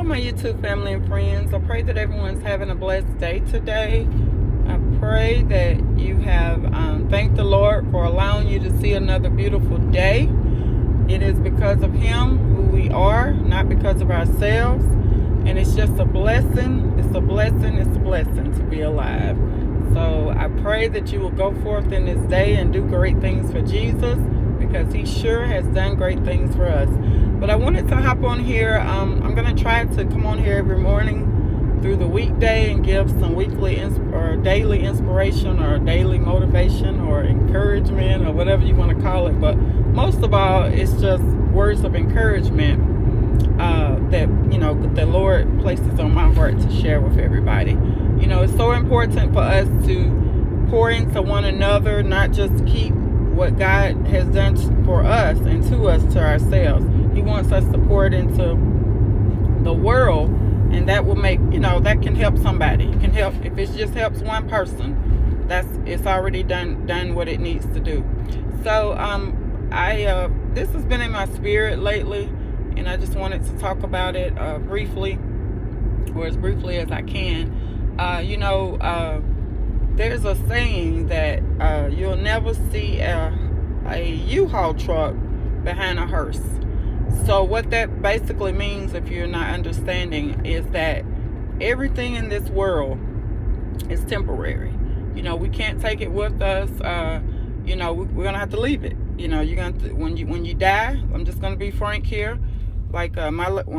Hello, my YouTube family and friends. I pray that everyone's having a blessed day today. I pray that you have thanked the Lord for allowing you to see another beautiful day. It is because of Him who we are, not because of ourselves. And it's just a blessing. It's a blessing. It's a blessing to be alive. So I pray that you will go forth in this day and do great things for Jesus, because He sure has done great things for us. But I wanted to hop on here. I'm going to try to come on here every morning through the weekday and give some weekly or daily inspiration or daily motivation or encouragement or whatever you want to call it. But most of all, it's just words of encouragement that, the Lord places on my heart to share with everybody. It's so important for us to pour into one another, not just keep what God has done for us and to us to ourselves. He wants us to pour it into the world, and that will make, that can help somebody. It can help. If it just helps one person, it's already done what it needs to do. So this has been in my spirit lately, and I just wanted to talk about it briefly, or as briefly as I can. There's a saying that you'll never see a U-Haul truck behind a hearse. So what that basically means, if you're not understanding, is that everything in this world is temporary. We can't take it with us. We're gonna have to leave it. You're gonna when you die. I'm just gonna be frank here. Like when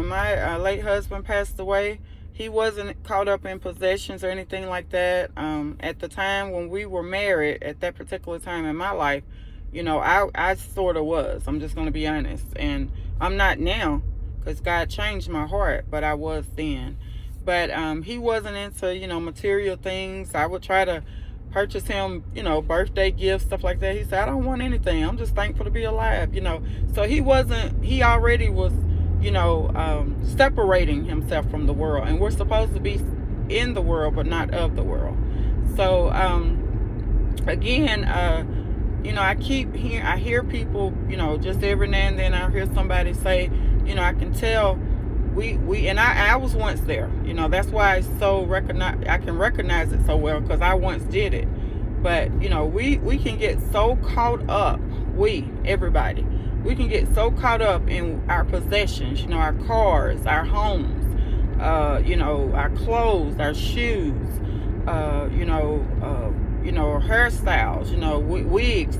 my late husband passed away, he wasn't caught up in possessions or anything like that. At the time when we were married, at that particular time in my life, I sort of was. I'm just going to be honest. And I'm not now, because God changed my heart, but I was then. But he wasn't into, material things. I would try to purchase him, birthday gifts, stuff like that. He said, I don't want anything. I'm just thankful to be alive, So he already was, separating himself from the world. And we're supposed to be in the world, but not of the world. So, again, I hear people, just every now and then I hear somebody say, I can tell and I was once there, that's why I can recognize it so well, because I once did it. But, we can get so caught up, everybody, we can get so caught up in our possessions, our cars, our homes, our clothes, our shoes, hairstyles, wigs,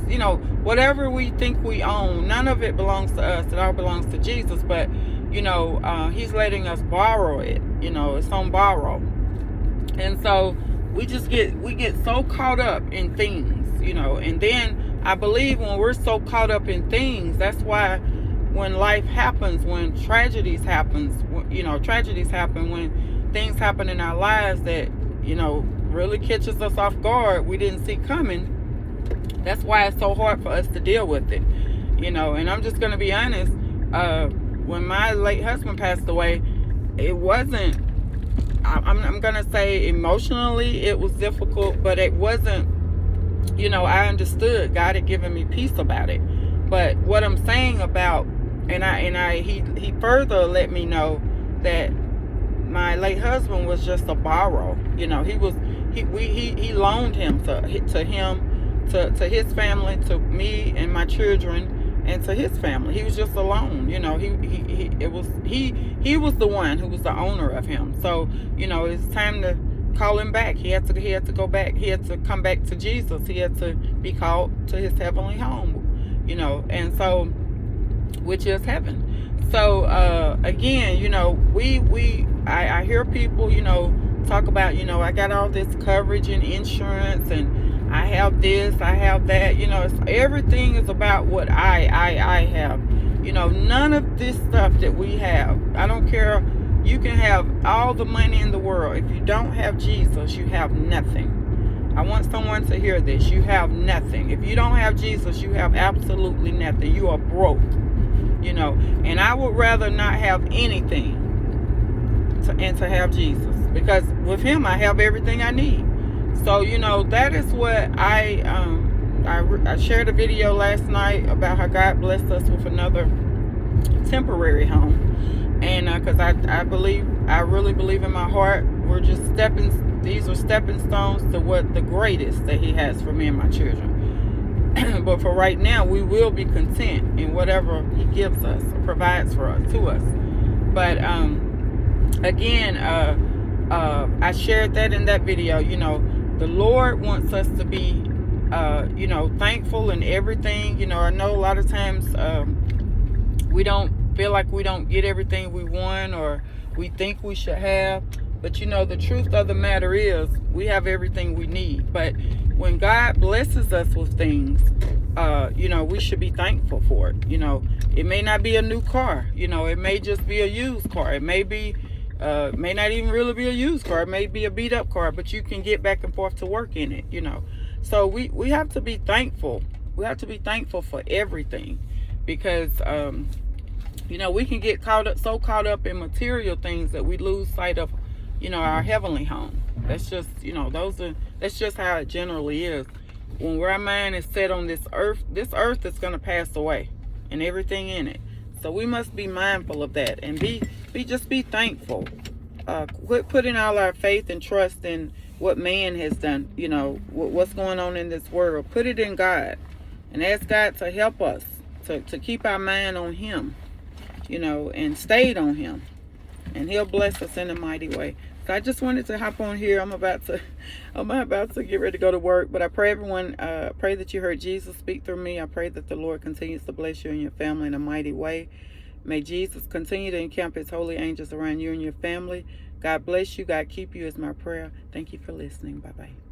whatever we think we own. None of it belongs to us. It all belongs to Jesus. But, He's letting us borrow it. It's on borrow. And so we get so caught up in things, and then I believe when we're so caught up in things, that's why when life happens, when tragedies happen, when things happen in our lives that, really catches us off guard, we didn't see coming. That's why it's so hard for us to deal with it, and I'm just going to be honest. When my late husband passed away, it wasn't, I'm going to say emotionally it was difficult, but it wasn't, I understood. God had given me peace about it. But what I'm saying about, he further let me know that my late husband was just a borrow. He loaned him to his family, to me and my children, and to his family. He was just a loan. He was the one who was the owner of him. So, it's time to call him back. He had to go back. He had to come back to Jesus. He had to be called to his heavenly home, and so, which is heaven. So, again, I hear people, talk about, I got all this coverage and insurance, and I have this, I have that, everything is about what I have. None of this stuff that we have, I don't care. You can have all the money in the world. If you don't have Jesus, you have nothing. I want someone to hear this. You have nothing. If you don't have Jesus, you have absolutely nothing. You are broke. And I would rather not have anything to have Jesus, because with Him I have everything I need. So, that is what I shared a video last night about how God blessed us with another temporary home. And because I really believe in my heart, these are stepping stones to what the greatest that he has for me and my children. But for right now, we will be content in whatever he gives us, provides for us, to us. But again, I shared that in that video. The Lord wants us to be thankful in everything. I know a lot of times we don't feel like we don't get everything we want or we think we should have. But the truth of the matter is we have everything we need. But when God blesses us with things, we should be thankful for it. It may not be a new car. It may just be a used car. It may be may not even really be a used car. It may be a beat up car, but you can get back and forth to work in it. So we have to be thankful. We have to be thankful for everything, because we can get so caught up in material things that we lose sight of our heavenly home. That's just that's just how it generally is. When our mind is set on this earth is going to pass away, and everything in it. So we must be mindful of that and just be thankful. Quit putting all our faith and trust in what man has done, what's going on in this world. Put it in God and ask God to help us to keep our mind on him, and stayed on him, and he'll bless us in a mighty way. So I just wanted to hop on here. I'm about to get ready to go to work, but I pray everyone, pray that you heard Jesus speak through me. I pray that the Lord continues to bless you and your family in a mighty way. May Jesus continue to encamp his holy angels around you and your family. God bless you. God keep you is my prayer. Thank you for listening. Bye-bye.